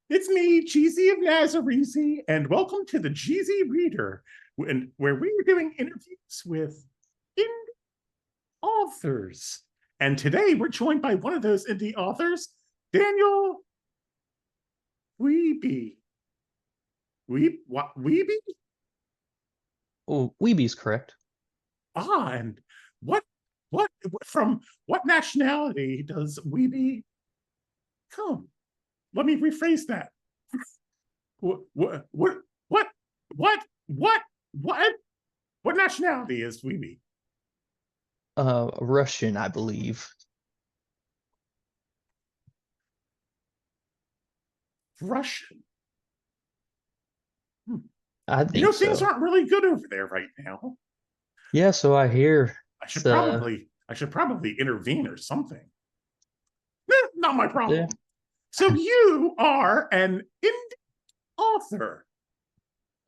It's me, Jeezy of Nazareezy, and welcome to the Jeezy Reader, where we are doing interviews with indie authors. And today we're joined by one of those indie authors, Daniel Wiebe. Wiebe? Oh, Weeby's correct. And what, what, from what nationality does Wiebe come? Let me rephrase that. What, what, what, what, what, what, what? What nationality is Wiebe? Russian, I believe. Russian. Hmm. I You know, think things so. aren't really good over there right now. Yeah, so I hear. I It's should probably, I should probably intervene or something. Not my yeah. problem. So you are an indie author,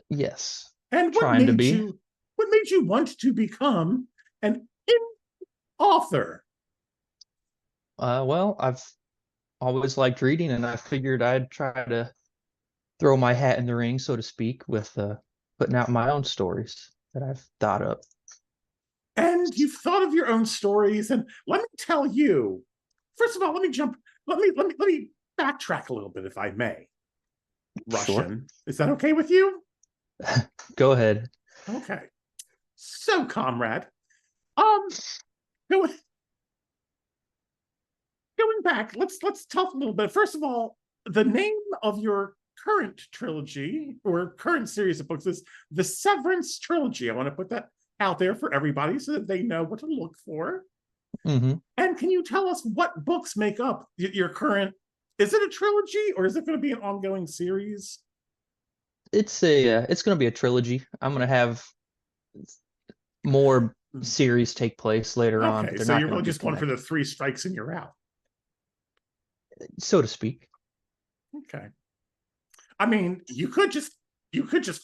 Yes. and Trying to be. what made you want to become an indie author? Well, I've always liked reading, and I figured I'd try to throw my hat in the ring, so to speak, with putting out my own stories that I've thought up. And you've thought of your own stories, and let me tell you. First of all, let me backtrack a little bit, if I may. Sure. Russian, is that okay with you? Go ahead. Okay. So, comrade, um, going going back, let's talk a little bit. First of all, the name of your current trilogy or current series of books is the Severance Trilogy. I want to put that out there for everybody so that they know what to look for. hmm And can you tell us what books make up your current? Is it a trilogy or is it going to be an ongoing series? It's gonna be a trilogy. I'm gonna have more series take place later on, but Okay, they're so not you're gonna really be just going for the connected, three strikes and you're out. so to speak. Okay. I mean, you could just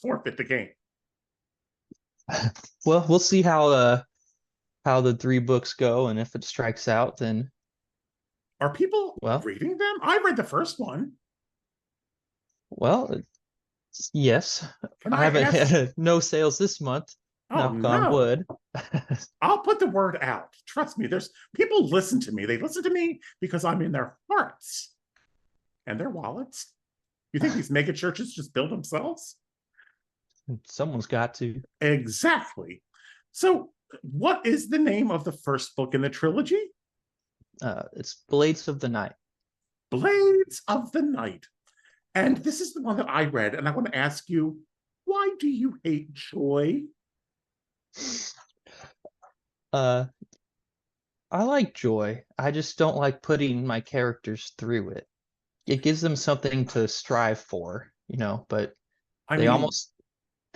forfeit the game. Well, we'll see how the three books go, and if it strikes out, then Are people well, reading them? I read the first one. well, yes. Can I I haven't ask? had no sales this month, Oh knock on no. wood. I'll put the word out. Trust me, there's people listen to me. They listen to me because I'm in their hearts and their wallets. You think these mega churches just build themselves? Someone's got to. Exactly. So, what is the name of the first book in the trilogy? It's Blades of the Night. Blades of the Night. And this is the one that I read. And I want to ask you, why do you hate joy? Uh, I like joy. I just don't like putting my characters through it. It gives them something to strive for, but I they mean, almost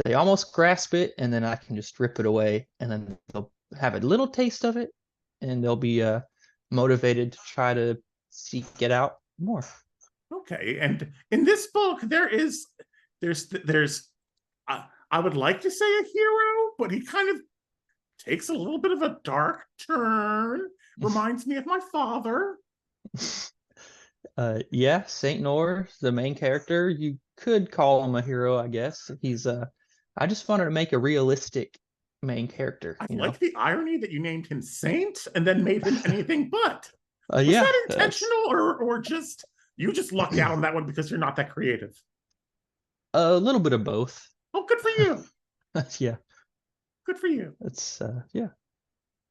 they almost grasp it, and then I can just rip it away, and then they'll have a little taste of it, and they'll be motivated to try to seek it out more. okay. And in this book, there's I would like to say a hero, but he kind of takes a little bit of a dark turn. Reminds me of my father. Yeah, Saint Noir, the main character, you could call him a hero, I guess. I just wanted to make a realistic main character, I you know. like the irony that you named him Saint and then made him anything but. Was Yeah, that that's intentional or just you just lucked out on that one because you're not that creative? a little bit of both. Oh, good for you. Yeah, Good for you. that's yeah.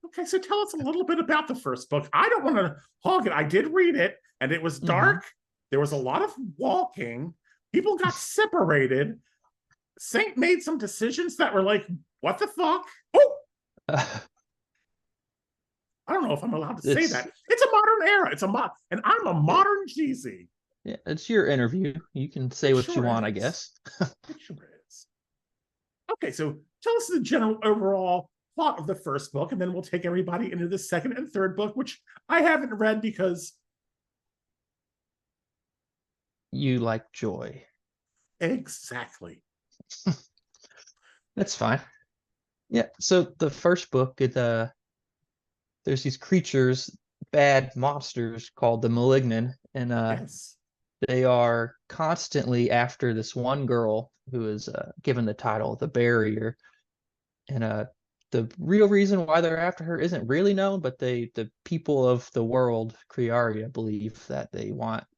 Okay, so tell us a little bit about the first book. I don't want to hog it. I did read it, and it was hmm dark. There was a lot of walking. People got separated. Saint made some decisions that were like, what the fuck? Oh, I don't know if I'm allowed to say it's that. It's a modern era. And I'm a it, modern Jeezy. yeah, it's your interview. You can say It what you sure want, I is. guess. It sure is. Okay, so tell us the general overall plot of the first book, and then we'll take everybody into the second and third book, which I haven't read because You like joy. exactly. That's fine. Yeah. So the first book, there's these creatures, bad monsters called the Malignant, and Yes. They are constantly after this one girl who is given the title the Barrier, and the real reason why they're after her isn't really known, but the people of the world, Kriaria, believe that the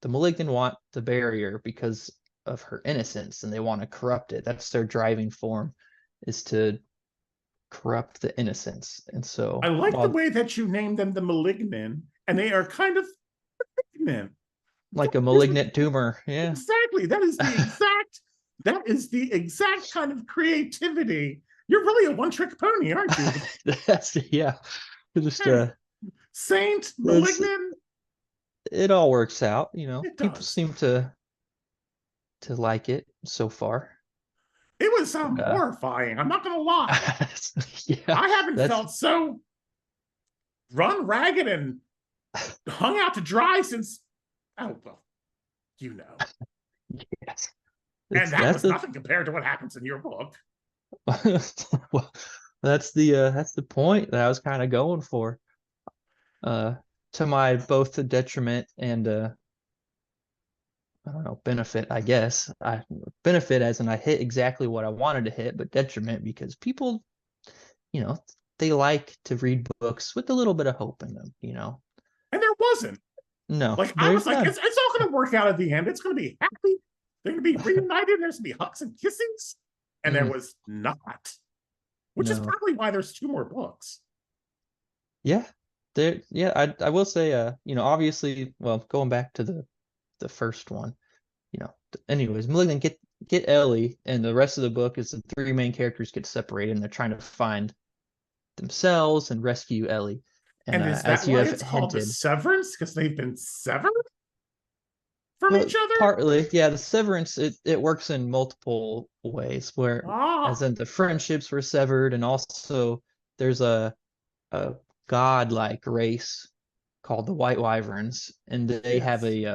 Malignant want the Barrier because of her innocence, and they want to corrupt it. That's their driving form, is to corrupt the innocence. And I so, like the while way that you named them the Malignant, and they are kind of malignant. like a malignant tumor, yeah, Exactly. That is the exact kind of creativity. You're really a one-trick pony, aren't you? that's yeah, just Saint, it's Malignant. it all works out. It People does. seem to like it so far. It was But, horrifying. I'm not gonna lie. yeah, I haven't that's felt so run ragged and hung out to dry since, oh well, you know. yes. And It's that that's was nothing compared to what happens in your book. well, that's the point that I was kind of going for. Uh, to my both the detriment and I don't know, benefit, I guess. I benefit as in I hit exactly what I wanted to hit, but detriment because people, you know, they like to read books with a little bit of hope in them. And there wasn't. No, Like, I was there's like, none. it's all going to work out at the end. It's going to be happy. They're going to be reunited. There's going to be hugs and kissings. And there Mm, was not, which is no. probably why there's two more books. Yeah. Yeah, I will say obviously, well, going back to the first one, anyways, Malignant get Ellie, and the rest of the book is the three main characters get separated and they're trying to find themselves and rescue Ellie. And And is that as you why have it's called the hinted, Severance? Because they've been severed from well, each other? partly, yeah, the severance it works in multiple ways, where as Ah, in the friendships were severed, and also there's a godlike race called the White Wyverns, and they have yes.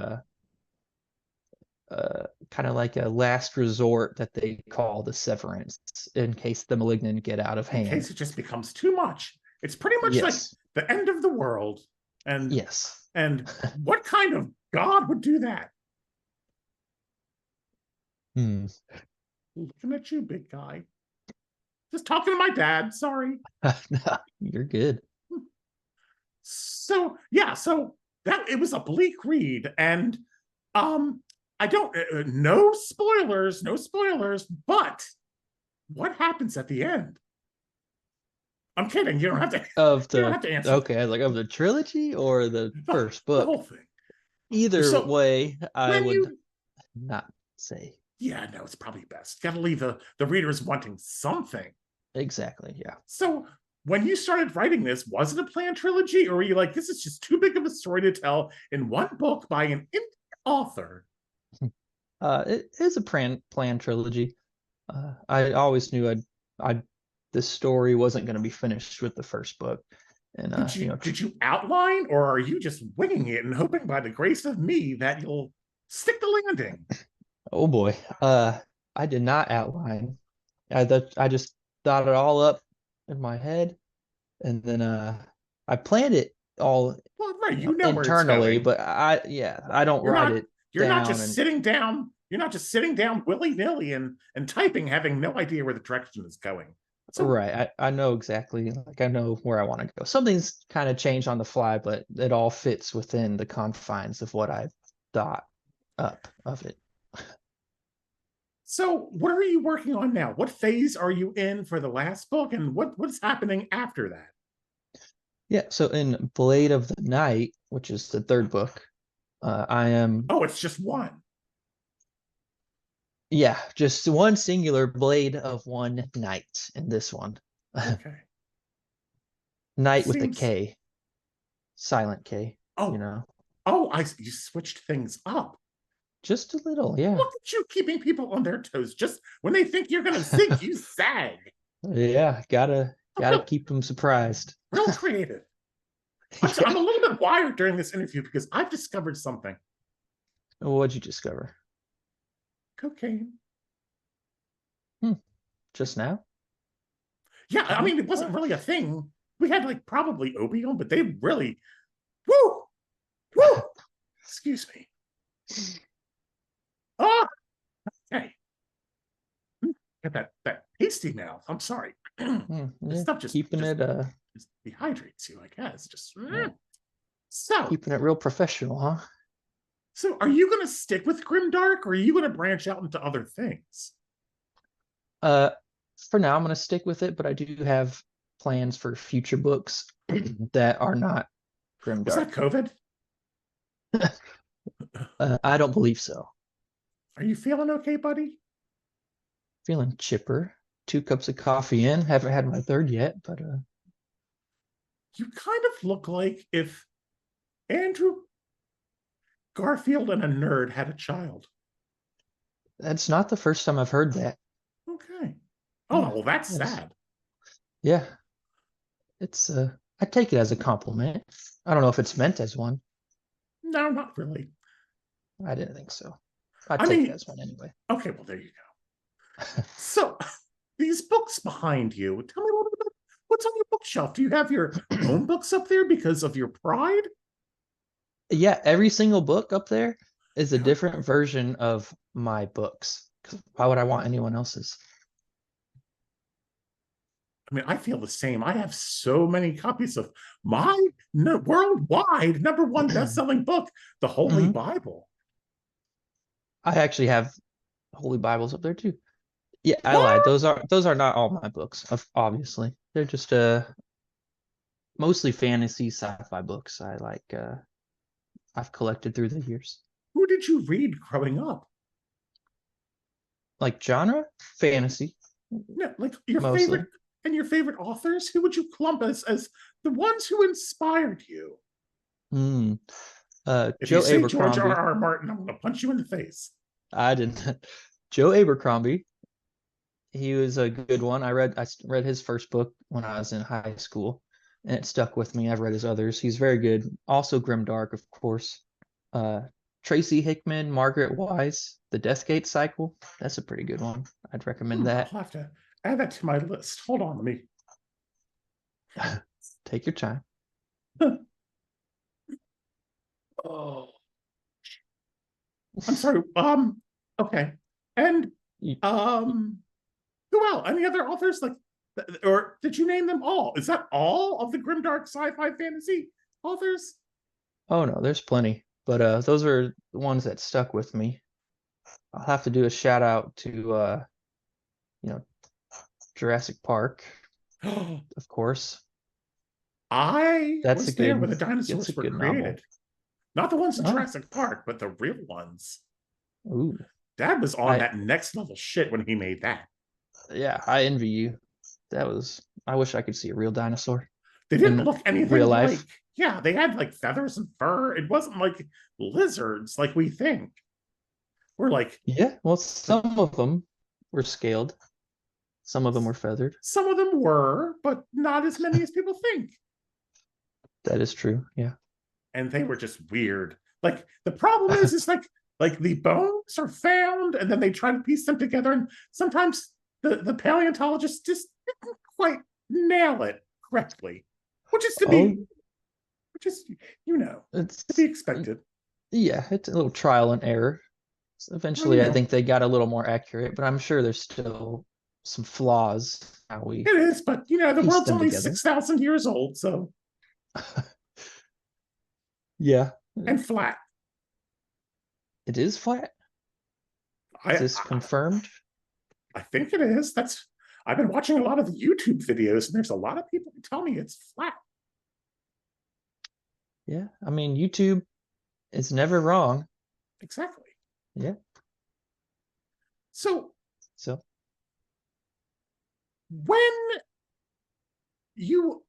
a kind of like a last resort that they call the severance in case the malignant get out of In case hand. it just becomes too much. It's pretty much like Yes, the end of the world. And yes. and what kind of god would do that? Hmm. Looking at you, big guy. Just talking to my dad. Sorry. No, you're good. So that it was a bleak read, and um, I don't no spoilers, no spoilers. But what happens at the end? I'm kidding. You don't have to. Of You don't the have to answer that. Okay, like of the trilogy or the The, first the book. whole thing. Either So way, I when would you, not say yeah, no, it's probably best. Got to leave the readers wanting something. exactly. Yeah. So when you started writing this, was it a planned trilogy, or were you like, this is just too big of a story to tell in one book by an indie author? It is a planned trilogy. I always knew I this story wasn't going to be finished with the first book, and Did you outline, or are you just winging it and hoping by the grace of me that you'll stick the landing? oh boy, I did not outline. I just thought it all up in my head, and then I planned it all Well, right, you know where it's internally, going. but I don't You're write not it you're not down. just And sitting down. You're not just sitting down willy-nilly and typing, having no idea where the direction is going. So right, I know exactly, like I know where I want to go. Something's kind of changed on the fly, but it all fits within the confines of what I've thought up of it. so what are you working on now? What phase are you in for the last book, and what's happening after that? Yeah, so in Blade of the Night, which is the third book, I am, Oh, it's just one. yeah, just one singular Blade of one Night in this one. Okay. Night with a Seems K, silent K, you oh, know, you switched things up. just a little, yeah. Look at you keeping people on their toes. Just when they think you're gonna sink, you sag. Yeah, gotta Real, keep them surprised. real creative. I'm Yeah. a little bit wired during this interview because I've discovered something. What'd you discover? Cocaine. Hmm, just now? Yeah, I Oh, mean, it wasn't oh. really a thing. We had like probably opium, but they really, woo, woo. Excuse me. got that pasty mouth. I'm sorry. This Yeah, stuff just keeping it just dehydrates you, I guess. Just yeah, so. keeping it real professional, huh? So, are you going to stick with grimdark, or are you going to branch out into other things? Uh, for now, I'm gonna stick with it, but I do have plans for future books that are not Was that grimdark. COVID? I don't believe so. Are you feeling okay, buddy? Feeling chipper. 2 cups of coffee in. Haven't had my third yet, but You kind of look like if Andrew Garfield and a nerd had a child. that's not the first time I've heard that. Okay. Oh, Yeah, well, that's yes, sad. yeah. It's I take it as a compliment. I don't know if it's meant as one. No, not really. I didn't think so. I'd I take it mean, as one anyway. okay, well, there you go. So, these books behind you, tell me a little bit about what's on your bookshelf. Do you have your own books up there because of your pride? Yeah, every single book up there is a different version of my books. 'Cause why would I want anyone else's? I mean, I feel the same. I have so many copies of my worldwide #1 best-selling book, The Holy Mhm. Bible. I actually have Holy Bibles up there too. Yeah, I lied. What? Those are not all my books, obviously. They're just mostly fantasy sci-fi books I like I've collected through the years. Who did you read growing up? Like genre? Fantasy, No, like your mostly. favorite and your favorite authors. Who would you clump as the ones who inspired you? Hmm. If you Joe say George R. Abercrombie. R. Martin, I'm going to punch you in the face. I didn't. Joe Abercrombie. He was a good one. I read his first book when I was in high school, and it stuck with me. I've read his others. He's very good. Also grimdark, of course. Uh, Tracy Hickman, Margaret Wise, The Deathgate Cycle. That's a pretty good one. I'd recommend I'll that. have to add that to my list. Hold on, let me. Take your time. Oh, I'm sorry. Okay. And You- um, who else? Any other authors like, or did you name them all? Is that all of the grimdark sci-fi fantasy authors? Oh no, there's plenty, but those are the ones that stuck with me. I'll have to do a shout out to you know, Jurassic Park, of course. I That's a was there good when the that's a dinosaurs were good novel. created. Not the ones in Oh, Jurassic Park, but the real ones. ooh. Dad was on I that next level shit when he made that. Yeah, I envy you. I wish I could see a real dinosaur They didn't in look real anything life. like, yeah, they had like feathers and fur. It wasn't like lizards like we think. We're Yeah, well, like some of them were scaled, some of them were feathered. some of them were, but not as many as people think. That is true. Yeah. And they were just weird. Like the problem is like the bones are found and then they try to piece them together. And sometimes the paleontologists just didn't quite nail it correctly, which is to Oh, be which is to be it's expected. yeah, it's a little trial and error. So Well, eventually, I think they got a little more accurate, but I'm sure there's still some flaws how we it is, but the piece world's them only together. 6,000 years old, so Yeah, and flat. it is flat. Is I this confirmed? I think it is. That's I've been watching a lot of YouTube videos, and there's a lot of people who tell me it's flat. Yeah, I mean, YouTube is never wrong. Exactly. Yeah. So So, when you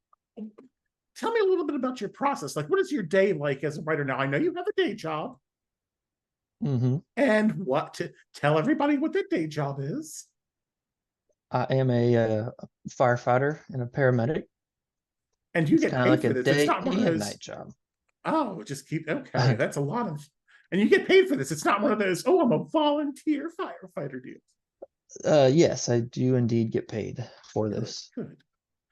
tell me a little bit about your process, like what is your day like as a writer now? I know you have a day job, hmm and what to tell everybody what their day job is, I am a firefighter and a paramedic. and you It's get kind of paid like for a this. It's day not one of and those. night job. Oh, just keep okay. That's a lot of, and you get paid for this. It's not one of those. Oh, I'm a volunteer firefighter deals. Yes, I do indeed get paid for Good, this. good.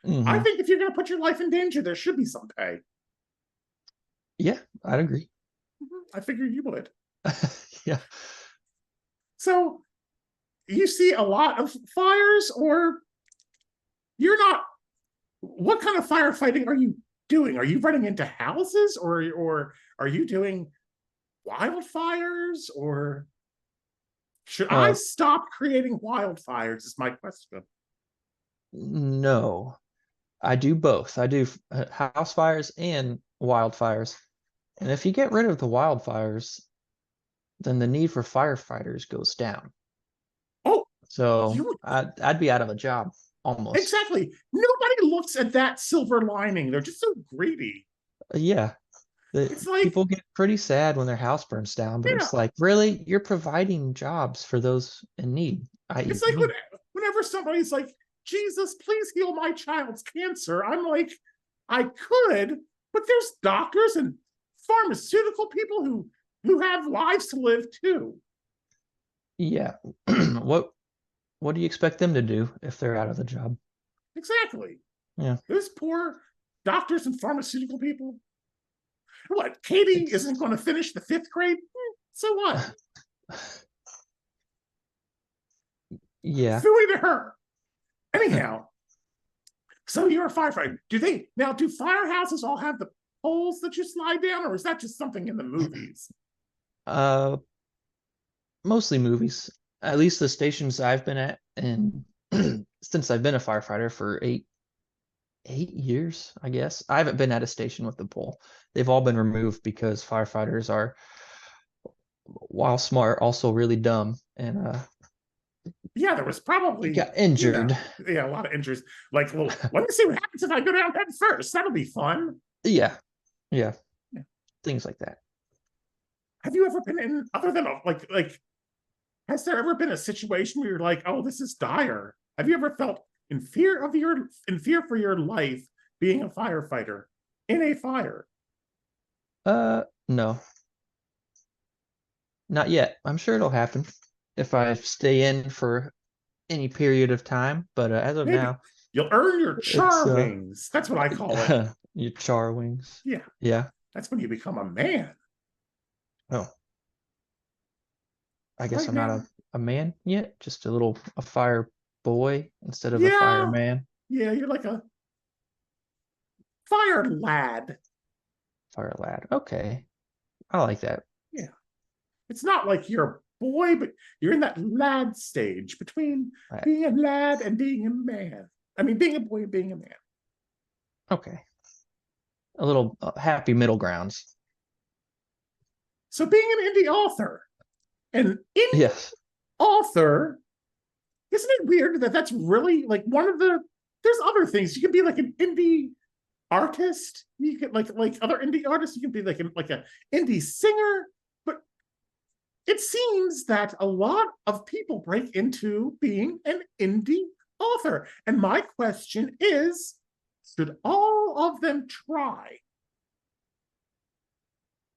I hmm think if you're going to put your life in danger, there should be some pay. Yeah, I'd agree. I figure you would. Yeah. So you see a lot of fires, or you're not? What kind of firefighting are you doing? Are you running into houses, or are you doing wildfires, or should I Uh, stop creating wildfires? Is my question. no, I do both. I do house fires and wildfires. And if you get rid of the wildfires, then the need for firefighters goes down. Oh, So you I'd be out of a job almost. exactly. Nobody looks at that silver lining. They're just so greedy. Yeah, It's like, people get pretty sad when their house burns down, but yeah, it's like, really, you're providing jobs for those in need, i.e., it's like me. whenever somebody's like, Jesus, please heal my child's cancer. I'm like, I could, but there's doctors and pharmaceutical people who have lives to live too. Yeah. what what do you expect them to do if they're out of the job? Exactly. Yeah. Those poor doctors and pharmaceutical people. What? Katie It's isn't going to finish the fifth grade? So what? yeah. Phooey to her. Anyhow, so you're a firefighter. Do firehouses all have the poles that you slide down, or is that just something in the movies? Uh Mostly movies. At least the stations I've been at, and since I've been a firefighter for 8 years, I guess. I haven't been at a station with the pole. They've all been removed because firefighters are, while smart, also really dumb and Yeah, there was probably, got injured. a lot of injuries. Like, well, let me see what happens if I go down head first. That'll be fun. Yeah. Yeah. Yeah. Things like that. Have you ever been in, other than has there ever been a situation where you're like, oh, this is dire? Have you ever felt in fear for your life being a firefighter in a fire? No, not yet. I'm sure it'll happen if I stay in for any period of time, but as of Maybe now, you'll earn your it's char wings. That's what I call it. your char wings. Yeah, Yeah. that's when you become a man. Oh, I guess Right I'm not now, a man yet, just a fire boy instead of a yeah, fireman. yeah, you're like a fire lad. Fire lad. Okay. I like that. Yeah, it's not like you're a boy, but you're in that lad stage between Lad. being a lad and being a man. I mean, being a boy and being a man. Okay. A little happy middle grounds. So being an indie author, an indie Yes. author, isn't it weird that that's really like one of the? There's other things you can be like an indie artist. You can like other indie artists. You can be like a indie singer, but it seems that a lot of people break into being an indie author. And my question is, should all of them try?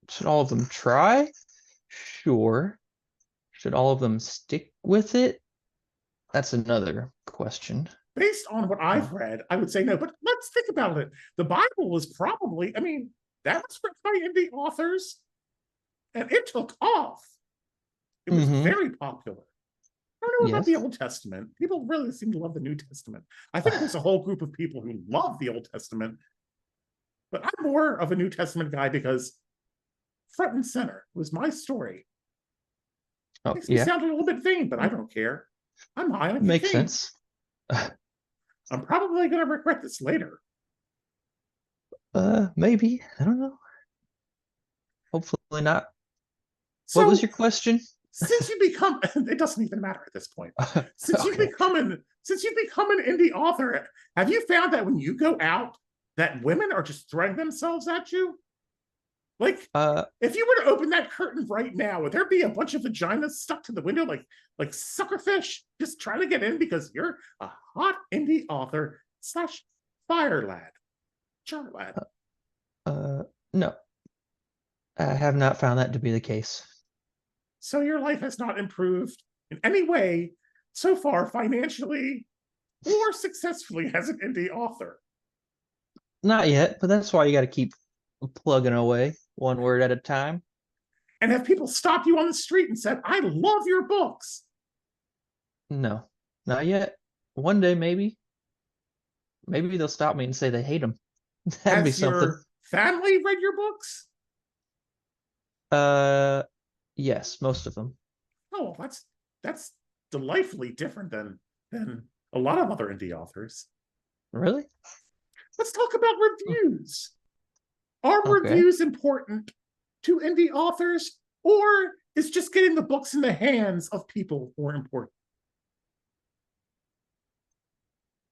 Should all of them try? Sure. Should all of them stick with it? That's another question. Based on what Uh, I've read, I would say no. But let's think about it. The Bible was probably, I mean, that was written by indie authors, and it took off. It was mm-hmm. very popular. I don't know about the Yes. Old Testament. People really seem to love the New Testament. I think there's a whole group of people who love the Old Testament, but I'm more of a New Testament guy because front and center was my story. Oh, Makes me yeah. sound a little bit vain, but I don't care. I'm high on Makes cocaine. sense. I'm probably going to regret this later. Maybe. I don't know. Hopefully not. What was So your question? since you become, it doesn't even matter at this point. Okay. Since you become an indie author, have you found that when you go out, that women are just throwing themselves at you? Like, Uh, if you were to open that curtain right now, would there be a bunch of vaginas stuck to the window like suckerfish just trying to get in because you're a hot indie author slash fire lad, char lad? no, I have not found that to be the case. So your life has not improved in any way so far, financially or successfully as an indie author. Not yet, but that's why you got to keep plugging away one word at a time. And have people stopped you on the street and said, I love your books? No, not yet. One day, maybe. Maybe they'll stop me and say they hate them. That'd be Has something. your family read your books? Uh, yes, most of them. Oh, well, that's delightfully different than a lot of other indie authors. Really? Let's talk about reviews. Are Okay. reviews important to indie authors, or is just getting the books in the hands of people more important?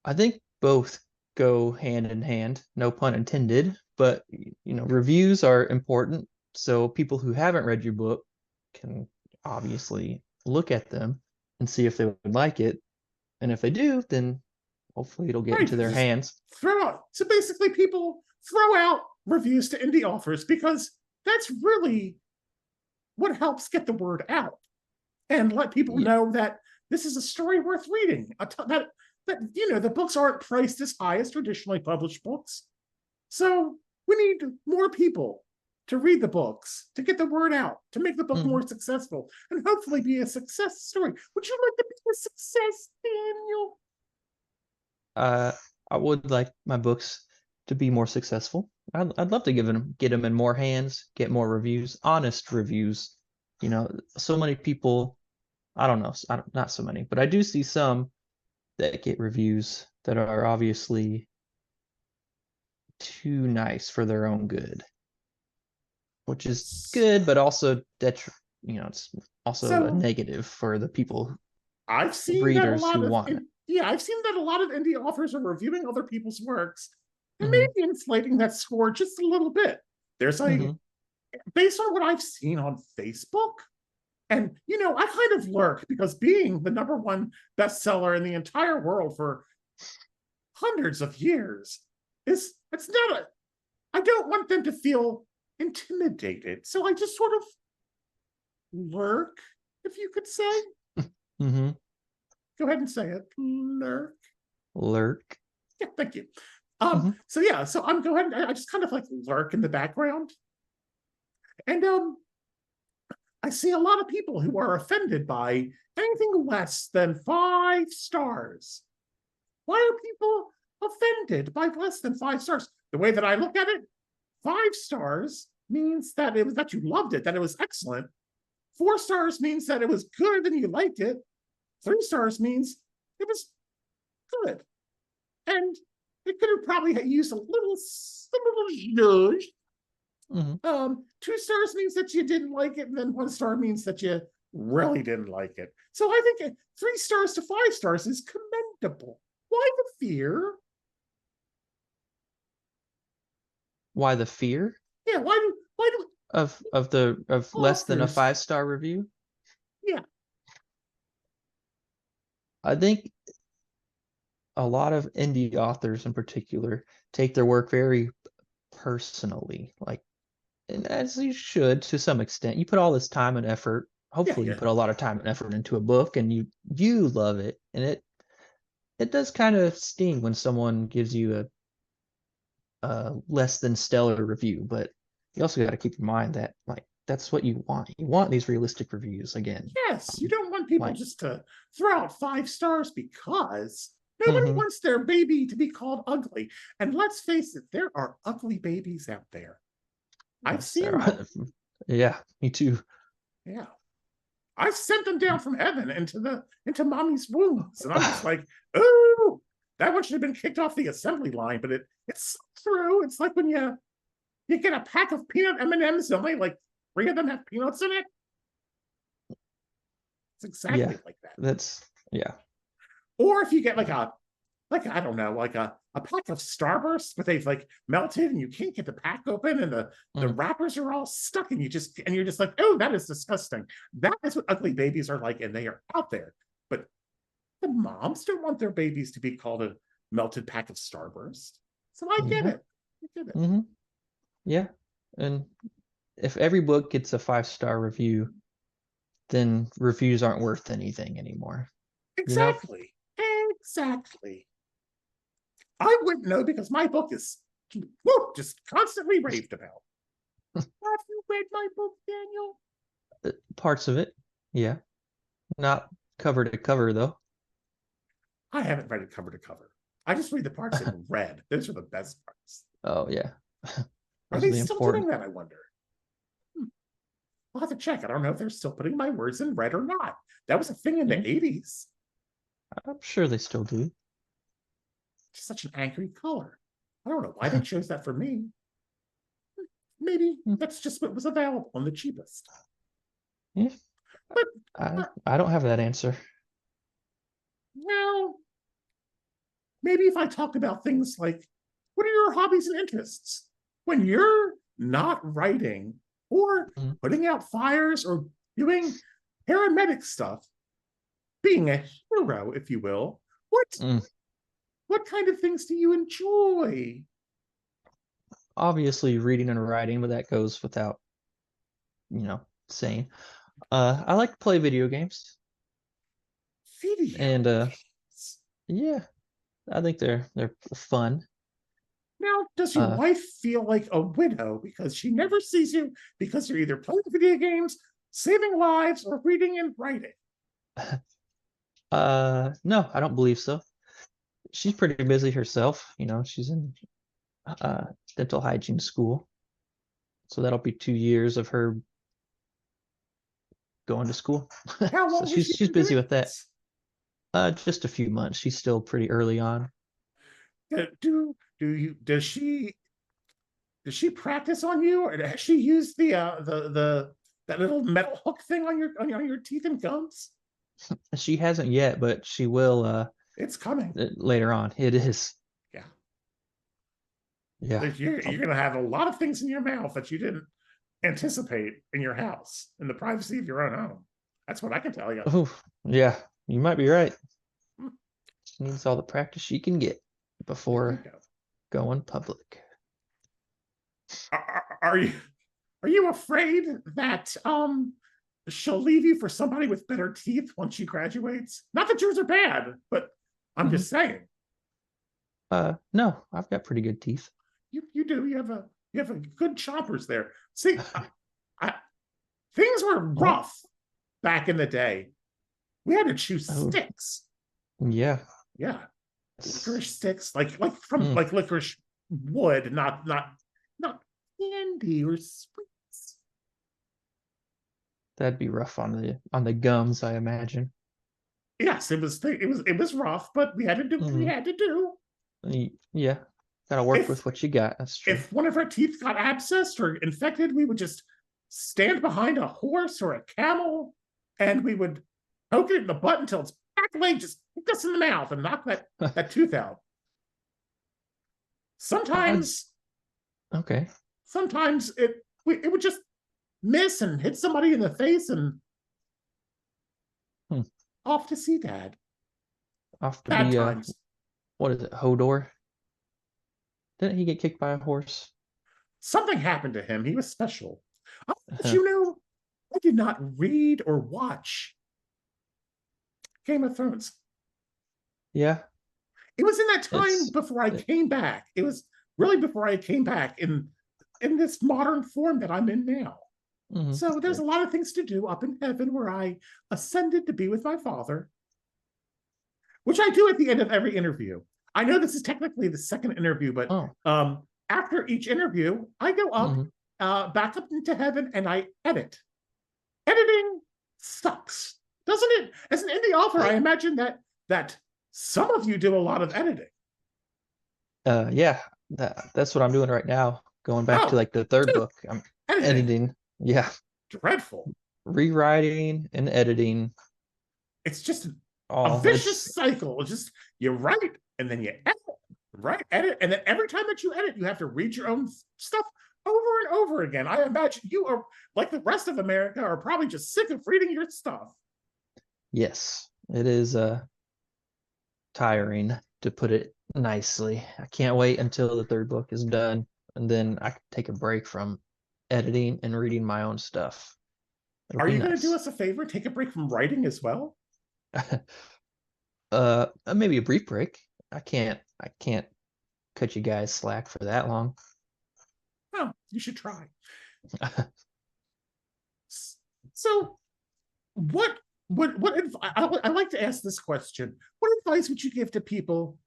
I think both go hand in hand, no pun intended, but reviews are important. So people who haven't read your book can obviously look at them and see if they would like it. And if they do, then hopefully it'll get Right, into their just hands. throw out. So basically, people throw out reviews to indie authors because that's really what helps get the word out and let people Yeah. know that this is a story worth reading. That the books aren't priced as high as traditionally published books, so we need more people to read the books, to get the word out, to make the book Mhm. more successful, and hopefully be a success story. Would you like to be a success, Daniel? Uh, I would like my books to be more successful. I'd love to get them in more hands, get more reviews, honest reviews. So many people, I don't know, not so many, but I do see some that get reviews that are obviously too nice for their own good, which is good, but also it's also a So negative for the people, I've seen that a readers lot who of want it. yeah, I've seen that a lot of indie authors are reviewing other people's works and Hmm. maybe inflating that score just a little bit. There's a Hmm. Based on what I've seen on Facebook, and I kind of lurk because being the number one bestseller in the entire world for hundreds of years is it's not a I don't want them to feel intimidated. So I just sort of lurk, if you could say. Hmm. Go ahead and say it. Lurk. Lurk. Yeah, thank you. Hmm. So yeah, so I'm going. I just kind of like lurk in the background, and I see a lot of people who are offended by anything less than 5 stars. Why are people offended by less than 5 stars? The way that I look at it, 5 stars means that it was that you loved it, that it was excellent. 4 stars means that it was good and you liked it. 3 stars means it was good, and it could have probably used a little zhuzh. Hmm. 2 stars means that you didn't like it, and then 1 star means that you really didn't like it. So I think 3 stars to 5 stars is commendable. Why the fear? Why the fear Yeah, why do of less than a authors? 5-star review? Yeah, I think a lot of indie authors in particular take their work very personally, like, and as you should to some extent. You put all this time and effort. yeah, Hopefully, you yeah. put a lot of time and effort into a book, and you love it, and it does kind of sting when someone gives you a less than stellar review. But you also got to keep in mind that like that's what you want. You want these realistic reviews again. Yes, you don't want people Like, just to throw out 5 stars because nobody mm-hmm, wants their baby to be called ugly. And let's face it, there are ugly babies out there. I've yes, there seen are. them. Yeah, me too. Yeah. I've sent them down from heaven into mommy's wombs. And I'm just like, oh, that one should have been kicked off the assembly line, but it's through. It's like when you get a pack of peanut M&Ms and only like 3 of them have peanuts in it. It's Yeah, exactly like that. yeah. Or if you get like I don't know, like a pack of Starbursts, but they've like melted and you can't get the pack open and the Mm, wrappers are all stuck and you're just like, oh, that is disgusting. That is what ugly babies are like, and they are out there. But the moms don't want their babies to be called a melted pack of Starburst. So I get yeah. it. I get it. Hmm. Yeah. And if every book gets a 5-star review, then reviews aren't worth anything anymore. You know? Exactly. Exactly. I wouldn't know because my book is just constantly raved about. Have you read my book, Daniel? Parts of it. Yeah. Not cover to cover though. I haven't read it cover to cover. I just read the parts in red. Those are the best parts. Oh yeah. Are Those are they the still important. doing that, I wonder? I'll have to check. I don't know if they're still putting my words in red or not. That was a thing in the Yeah, 80s. I'm sure they still do. Just such an angry color. I don't know why they chose that for me. Maybe Hmm. that's just what was available and the cheapest. Yeah, But I don't have that answer. well, maybe if I talk about things like what are your hobbies and interests? When you're not writing or Mm, putting out fires or doing paramedic stuff, being a hero, if you will, mm. what kind of things do you enjoy? Obviously, reading and writing, but that goes without, saying. I like to play video games, Video and games. yeah, I think they're fun. Now, does your Uh, wife feel like a widow because she never sees you because you're either playing video games, saving lives, or reading and writing? no, I don't believe so. She's pretty busy herself. She's in uh dental hygiene school, so that'll be 2 years of her going to school. How So long has she she's been busy doing with that. this? Just a few months. She's still pretty early on. Does she practice on you, or has she used the that little metal hook thing on your teeth and gums? She hasn't yet, but she will It's coming. later on. It is. Yeah, Yeah. you're gonna have a lot of things in your mouth that you didn't anticipate in your house in the privacy of your own home. That's what I can tell you. Oh, yeah. You might be right. She needs all the practice she can get There you before go. going public. Are you afraid that she'll leave you for somebody with better teeth once she graduates? Not that yours are bad, but I'm Mhm. just saying. No, I've got pretty good teeth. You do. You have a good chompers there. See, I, things were Oh, rough back in the day. We had to chew oh, sticks. yeah. Yeah, It's- licorice sticks, from mm, licorice wood, not candy or sweets. that'd be rough on the gums, I imagine. Yes, it was rough, but we had to do what we Hmm. had to do. Yeah, gotta work If with what you got. That's true. if one of our teeth got abscessed or infected, we would just stand behind a horse or a camel, and we would poke it in the butt until its back leg just kicked us in the mouth and knock that tooth out. I'd, Sometimes, okay. sometimes it would just miss and hit somebody in the face and Hmm. off to see dad. Off to Bad be times. what is it, Hodor? Didn't he get kicked by a horse? Something happened to him. He was special. But Huh. you know, I did not read or watch Game of Thrones. Yeah, It was in that time it's before I it, came back. It was really before I came back in this modern form that I'm in now. mhm, So there's a it- lot of things to do up in heaven where I ascended to be with my father, which I do at the end of every interview. I know this is technically the second interview, but oh, after each interview, I go up, mhm. back up into heaven, and I edit. Editing sucks, doesn't it? As an indie author, I imagine that some of you do a lot of editing. Yeah, that's what I'm doing right now. Going back to Oh, like the third dude, book. I'm editing, editing. Yeah, dreadful. rewriting and editing It's just a all. It's vicious cycle. It's just you write and then you edit, write, edit, and then every time that you edit, you have to read your own stuff over and over again. I imagine you are like the rest of America are probably just sick of reading your stuff. yes, it is tiring to put it nicely. I can't wait until the third book is done and then I can take a break from editing and reading my own stuff. It'll Are be you going to do nice. us a favor? Take a break from writing as well? Maybe a brief break. I can't cut you guys slack for that long. Oh, you should try. So, what I like to ask this question. What advice would you give to people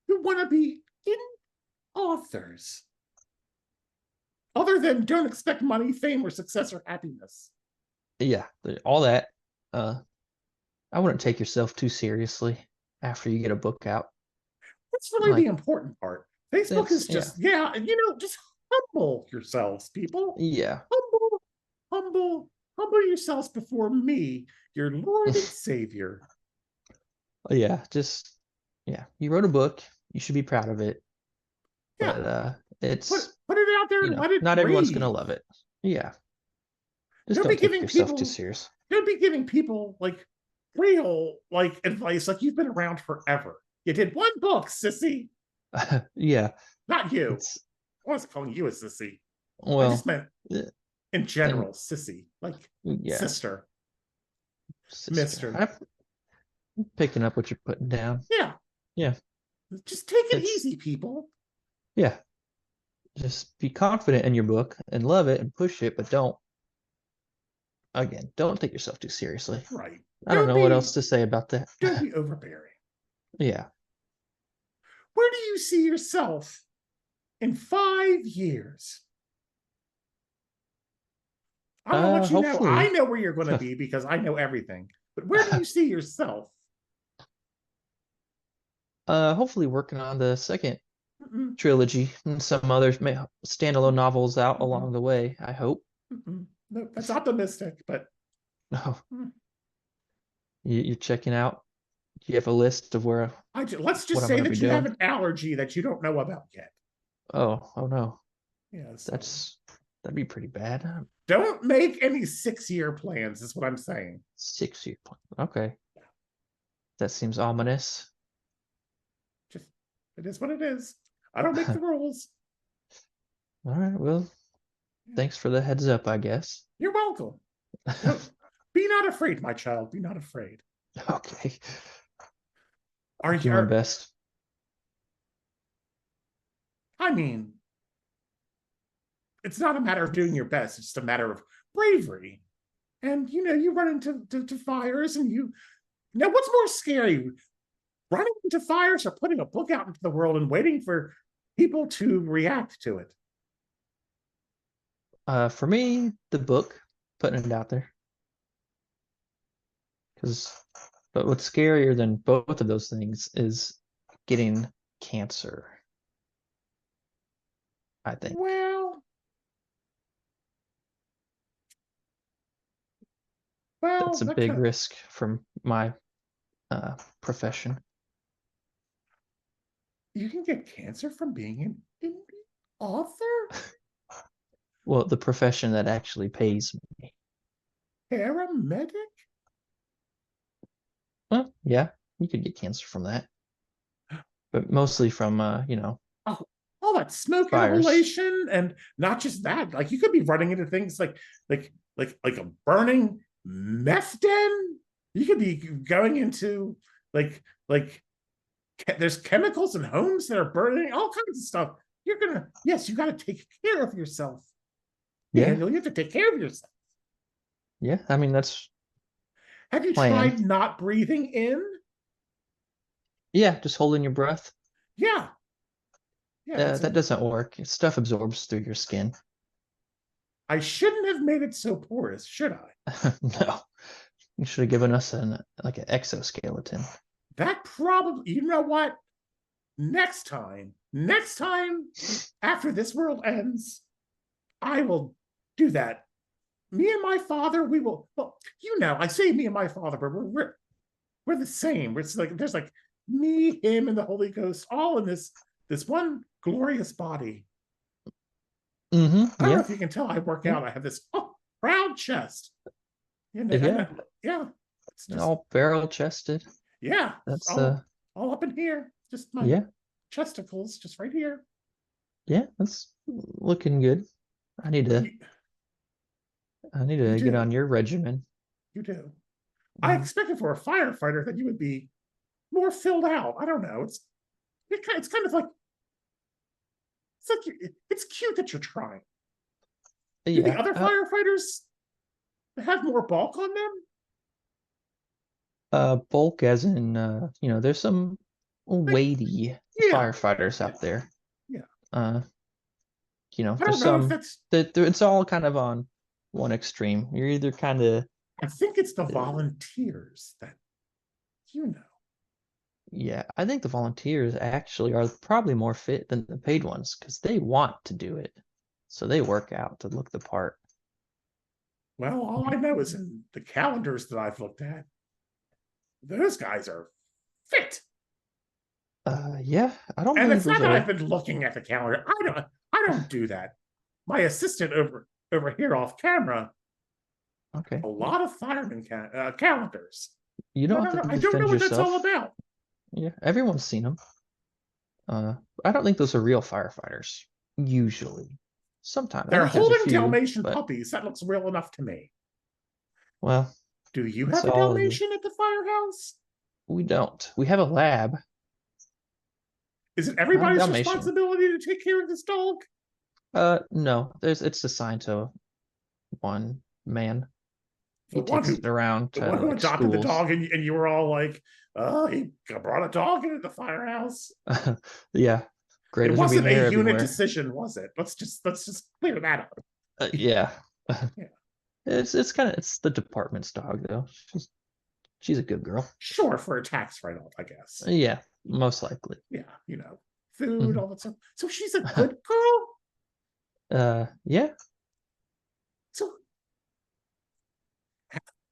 who want to be authors? Other than don't expect money, fame, or success or happiness. Yeah, all that. I wouldn't take yourself too seriously after you get a book out. That's really the Like important part. Facebook that's is just, yeah, just humble yourselves, people. yeah. Humble, humble yourselves before me, your Lord and Savior. Yeah, just yeah. You wrote a book. You should be proud of it. Yeah, But it's put it out there and let it not everyone's gonna breathe. love it. Yeah. Just Don't don't be take giving yourself too people, serious. don't be giving people like real like advice like you've been around forever. You did one book, sissy. Yeah. Not you. It's I wasn't calling you a sissy. I just well, meant eh, in and general, sissy, like yeah, sister, sister. mister. I'm picking up what you're putting down. Yeah, Yeah. just take it It's easy, people. yeah. Just be confident in your book and love it and push it, but don't take yourself too seriously. Right. I don't know what else to say about that. Don't be overbearing. Yeah. Where do you see yourself in 5 years? I'm gonna let you know. I Hopefully, know where you're gonna be because I know everything. But where do you see yourself? hopefully working on the second Mm-mm, trilogy and some other standalone novels out mm-mm, along the way. I hope. mm-mm. No, that's optimistic, but Oh, mm, you're checking out. Do you have a list of let's what just I'm say going to be that you have doing? an allergy that you don't know about yet. Oh no, Yeah, so that'd be pretty bad. don't make any 6-year plans, is what I'm saying. 6 year plan. Okay, that seems ominous. Just it is what it is. I don't make the All rules. right, well, thanks for the heads up, I guess. You're welcome. Don't be not afraid, my child. Be not afraid. Okay, Are I'll do you? my best. I mean, it's not a matter of doing your best. It's just a matter of bravery. And you run into fires, and you now what's more scary, running into fires or putting a book out into the world and waiting for people to react to it? For me, the book, putting it out there, because but what's scarier than both of those things is getting cancer, I think. Well, well, That's a that big kind of, risk from my profession. you can get cancer from being an indie author, Well, the profession that actually pays me. paramedic. Well, yeah, you could get cancer from that, but mostly from Oh, all that smoke fires. inhalation, and not just that. Like you could be running into things like a burning meth den. You could be going into like there's chemicals in homes that are burning, all kinds of stuff. Yes, you gotta take care of yourself. Yeah, Daniel, you have to take care of yourself. yeah. I mean, that's Have you plan. tried not breathing in? Yeah, just holding your breath. Yeah, yeah, that's That a doesn't work. Stuff absorbs through your skin. I shouldn't have made it so porous, should I? No, you should have given us an exoskeleton. That probably, you know what? Next time after this world ends, I will do that. Me and my father, we will. Well, I say me and my father, but we're the same. It's like there's like me, him, and the Holy Ghost all in this one glorious body. I don't know Yeah, if you can tell I work yeah, out. I have this proud chest. And yeah. yeah, it's just All barrel chested. yeah, it's That's all up in here. Just my yeah, chesticles, just right here. yeah. That's looking good. I need to You, I need you to get on do, your regimen. you do. I Mhm. expected for a firefighter that you would be more filled out. I don't know. It's kind of like it's cute that you're trying. Do the Yeah. other firefighters have more bulk on them? Bulk as in there's some Like, weighty yeah, firefighters yeah, out there. yeah. Uh, I don't there's know if some that's. that it's all kind of on one extreme. You're either kind of I think it's the volunteers that you know. yeah, I think the volunteers actually are probably more fit than the paid ones because they want to do it. So they work out to look the part. Well, all I know is in the calendars that I've looked at, those guys are fit. Yeah, I don't And believe it's those not that I've are been looking at the calendar. I don't do that. My assistant over here off camera, okay. a lot of fireman calendars. You And don't have to I don't know defend what that's all yourself. about. Yeah, everyone's seen them. I don't think those are real firefighters. Usually, sometimes I They're think there's a holding few, Dalmatian but puppies. That looks real enough to me. well, Do you it's have a all in the. Dalmatian at the firehouse? We don't. We have a lab, Is it not a everybody's Dalmatian. responsibility to take care of this dog? No, it's assigned to one man. The He one takes who it around the to one who like adopted the schools. dog, and you were all like, "Oh, he brought a dog into the firehouse." Yeah, great. It There's gonna be wasn't a hair unit everywhere. decision, was it? Let's just clear that up. Yeah, Yeah. it's the department's dog though. She's a good girl. Sure, for a tax write-off, I guess. Yeah, most likely. Yeah, food, Mhm. all that stuff. So she's a good girl. Yeah. So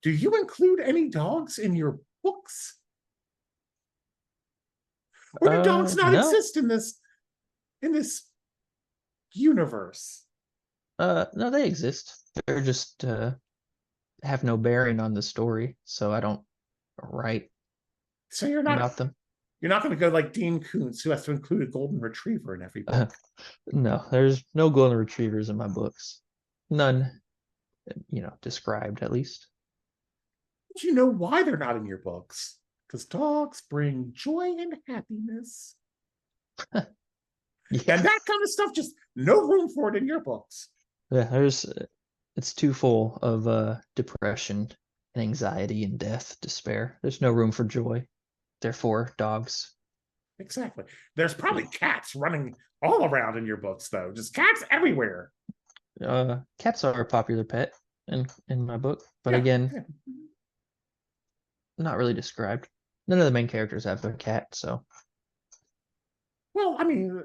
do you include any dogs in your books? Or do dogs not No. exist in this universe? No, they exist. They're just have no bearing on the story, so I don't write So you're not about them. you're not going to go like Dean Koontz, who has to include a golden retriever in every book. No, there's no golden retrievers in my books. None, described at least. But you know why they're not in your books? Because dogs bring joy and happiness. Yeah. And that kind of stuff, just no room for it in your books. Yeah, it's too full of depression and anxiety and death, despair. There's no room for joy. Therefore, dogs. Exactly. There's probably cats running all around in your books, though. Just cats everywhere. Cats are a popular pet in my book, but Yeah. again, Yeah. not really described. None of the main characters have their cat, so Well, I mean,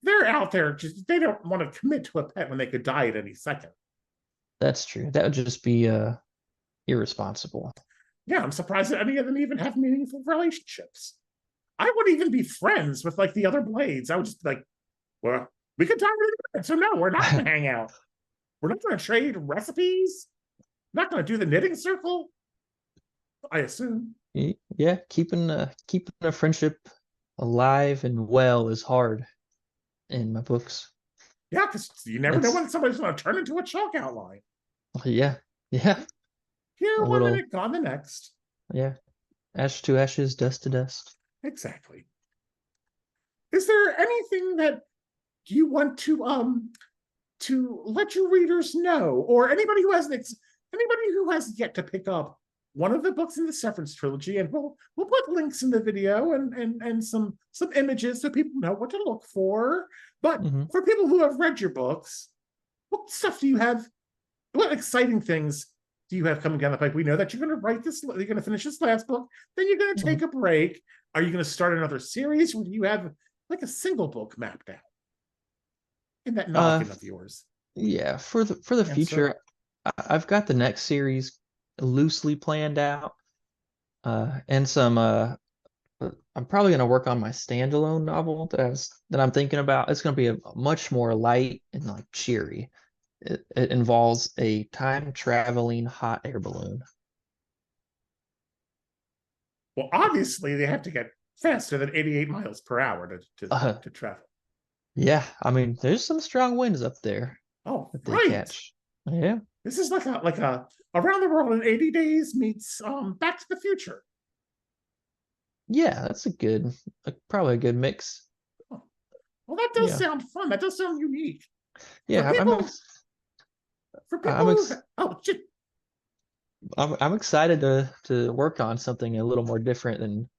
they're out there. Just they don't want to commit to a pet when they could die at any second. that's true. That would just be irresponsible. Yeah, I'm surprised that any of them even have meaningful relationships. I wouldn't even be friends with like the other Blades. I would just be like, well, we could die really good. So no, we're not going to hang out. We're not going to trade recipes. Not going to do the knitting circle. I assume. Yeah, keeping a friendship alive and well is hard in my books. Yeah, because you never know It's when somebody's going to turn into a chalk outline. yeah, yeah, Here a one little minute, gone the next. yeah. Ash to ashes, dust to dust. Exactly. Is there anything that you want to let your readers know, or anybody who has yet to pick up one of the books in the Severance trilogy, and we'll put links in the video and some images so people know what to look for. But Hmm. for people who have read your books, what stuff do you have? What exciting things do you have coming down the pipe? We know that you're going to write this, you're going to finish this last book, then you're going to Hmm. take a break. Are you going to start another series, or do you have like a single book mapped out in that Uh, noggin of yours? yeah. For the Answer. future, I've got the next series loosely planned out. And some I'm probably gonna work on my standalone novel that I'm thinking about. It's gonna be a much more light and like cheery. It involves a time traveling hot air balloon. Well, obviously they have to get faster than 88 miles per hour to Uh, to travel. yeah, I mean, there's some strong winds up there Oh, that they right. catch. Yeah, This is like a around the world in 80 days meets Back to the Future. yeah, that's probably a good mix. Oh, well, that does Yeah, sound fun. That does sound unique. For yeah, people, for people I'm who ex oh shit. I'm excited to work on something a little more different than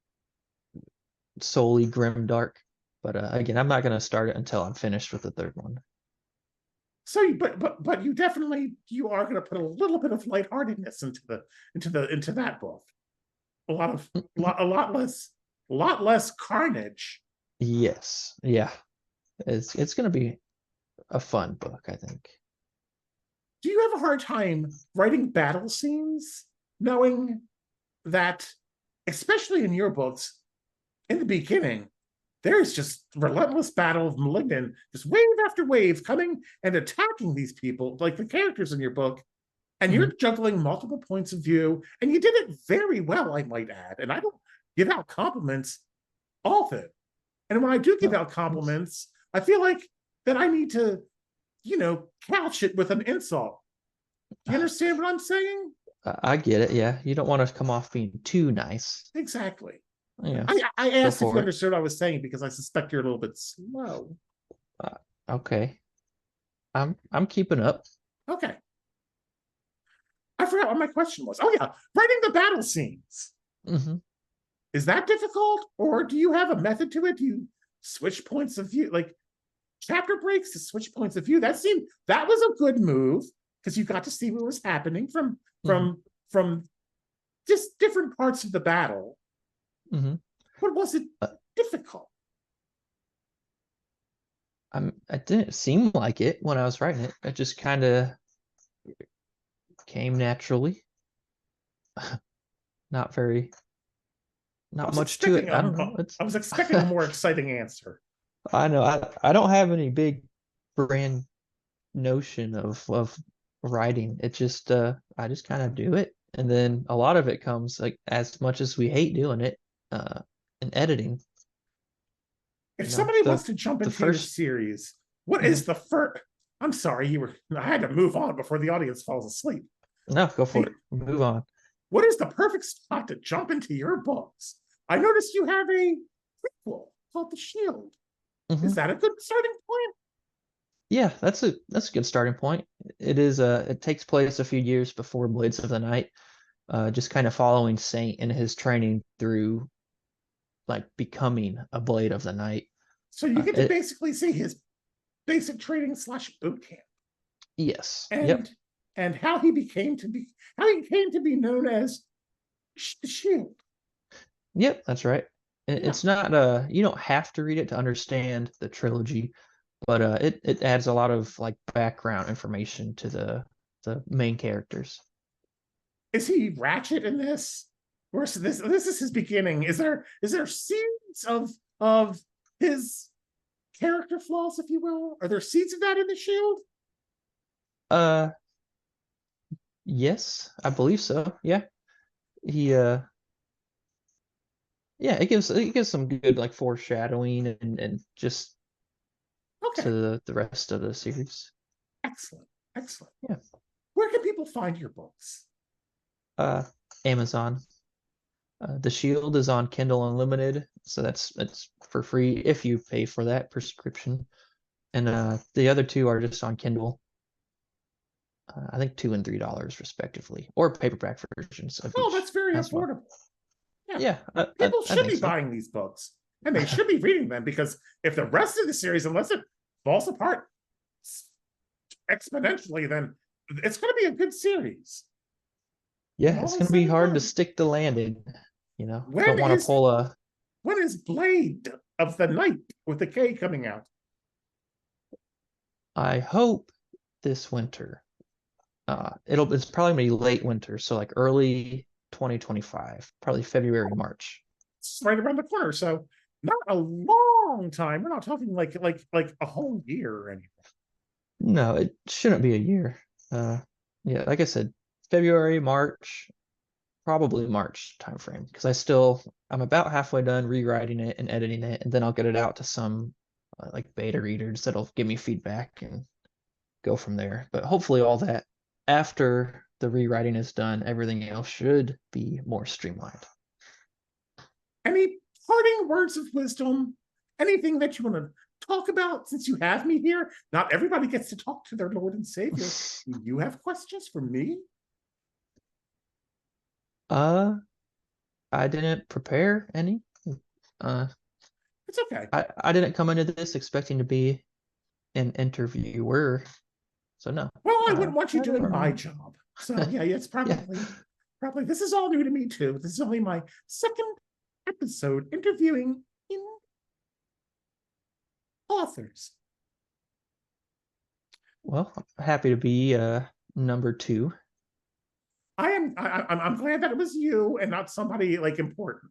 solely grimdark. But again, I'm not gonna start it until I'm finished with the third one. So, but you definitely you are going to put a little bit of lightheartedness into that book. A lot of a lot less carnage. Yes, yeah, it's gonna be a fun book, I think. Do you have a hard time writing battle scenes, knowing that, especially in your books, in the beginning, there's just relentless battle of malignant, just wave after wave coming and attacking these people, like the characters in your book, and Mhm. you're juggling multiple points of view, and you did it very well, I might add. And I don't give out compliments often. And when I do give Oh, out thanks. compliments, I feel like that I need to, couch it with an insult. Do you understand what I'm saying? I get it. Yeah, you don't want to come off being too nice. Exactly. Yeah, I go asked if you for it. understood what I was saying because I suspect you're a little bit slow. Uh, okay, I'm keeping up. Okay. I forgot what my question was. Oh, yeah. Writing the battle scenes. Hmm. Is that difficult? Or do you have a method to it? Do you switch points of view? Like chapter breaks to switch points of view? That was a good move because you got to see what was happening Hmm. from just different parts of the battle. Hmm. But was it Uh, difficult? I didn't seem like it when I was writing it. It just kind of came naturally. Not very, I not was much to it. expecting I don't know. I was expecting a more exciting answer. I know I don't have any big brand notion of writing. It just I just kind of do it. And then a lot of it comes like as much as we hate doing it, uh in editing, If you know, somebody wants to jump the into your first series, what mhm. is the first? I'm sorry, I had to move on before the audience falls asleep. No, go for The, it. Move on. what is the perfect spot to jump into your books? I noticed you have a prequel called The Shield. Is Hmm. that a good starting point? Yeah, that's a good starting point. It is it takes place a few years before Blades of the Night, just kind of following Saint and his training through like becoming a Blade of the Night. So you get to It basically see his basic training slash boot camp Yes. Yep. and how he came to be known as the Shield. Yep, that's right. Yeah. It's not you don't have to read it to understand the trilogy, but it adds a lot of like background information to the main characters. Is he Ratchet in this? Where's this is his beginning. Is there seeds of his character flaws, if you will? Are there seeds of that in the Shield? Uh yes, I believe so. Yeah. He yeah, it gives some good like foreshadowing and just to Okay. the rest of the series. Excellent. Excellent. Yeah. Where can people find your books? Uh Amazon. The Shield is on Kindle Unlimited, so it's for free if you pay for that prescription. And the other two are just on Kindle. I think $2 and $3 respectively, or paperback versions of Oh, each that's very as well. affordable. Yeah. Yeah, People I should think be so. buying these books and they should be reading them because if the rest of the series, unless it falls apart exponentially, then it's going to be a good series. When Yeah, it's all is gonna said be and hard to done, stick the landing. when Don't want to is pull a. when is Blade of the Night with the K coming out? I hope this winter. It's probably gonna be late winter, so like early 2025, probably February, March. It's right around the corner, so not a long time. We're not talking like a whole year or anything. No, it shouldn't be a year. Yeah, like I said, February, March, probably March timeframe, because I'm about halfway done rewriting it and editing it, and then I'll get it out to some like beta readers that'll give me feedback and go from there. But hopefully, all that after the rewriting is done, everything else should be more streamlined. Any parting words of wisdom? Anything that you want to talk about since you have me here? Not everybody gets to talk to their Lord and Savior. You have questions for me? I didn't prepare any. It's okay. I didn't come into this expecting to be an interviewer. So no. Well, I wouldn't want you I doing my don't- job. So yeah, it's Yeah. probably this is all new to me too. This is only my second episode interviewing in authors. Well, I'm happy to be number two. I'm glad that it was you and not somebody like important.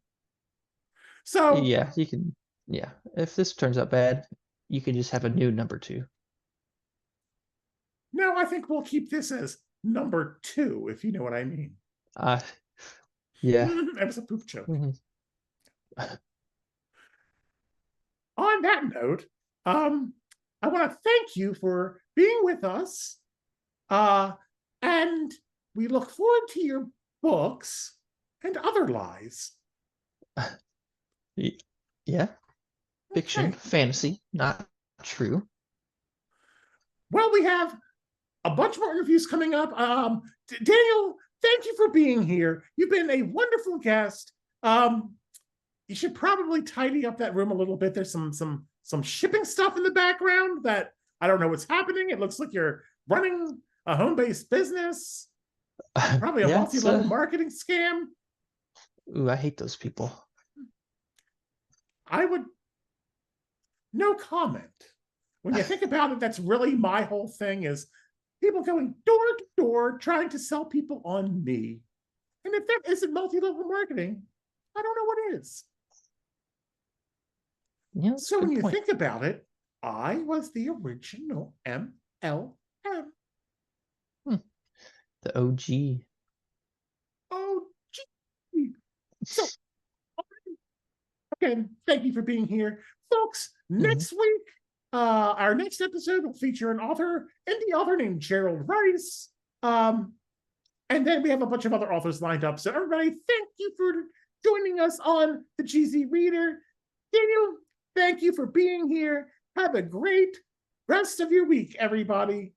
So Yeah, you can. Yeah, if this turns out bad, you can just have a new number two. now I think we'll keep this as number 2, if you know what I mean. Uh, yeah. That was a poop joke. Mhm. On that note, I want to thank you for being with us. And we look forward to your books and other lies. Yeah, fiction, Okay. fantasy, not true. Well, we have a bunch more interviews coming up. Daniel, thank you for being here. You've been a wonderful guest. You should probably tidy up that room a little bit. There's some shipping stuff in the background that I don't know what's happening. It looks like you're running a home-based business, probably a Yeah, multi-level marketing scam. ooh, I hate those people. I would no comment. When you think about it, that's really my whole thing is people going door to door trying to sell people on me. And if that isn't multi-level marketing, I don't know what is. Yeah, that's So a when good you point. think about it, I was the original MLM. The OG. Oh, gee. So again, thank you for being here. Folks, Mhm. next week, our next episode will feature an indie author named Gerald Rice. And then we have a bunch of other authors lined up. So everybody, thank you for joining us on the GZ Reader. Daniel, thank you for being here. Have a great rest of your week, everybody.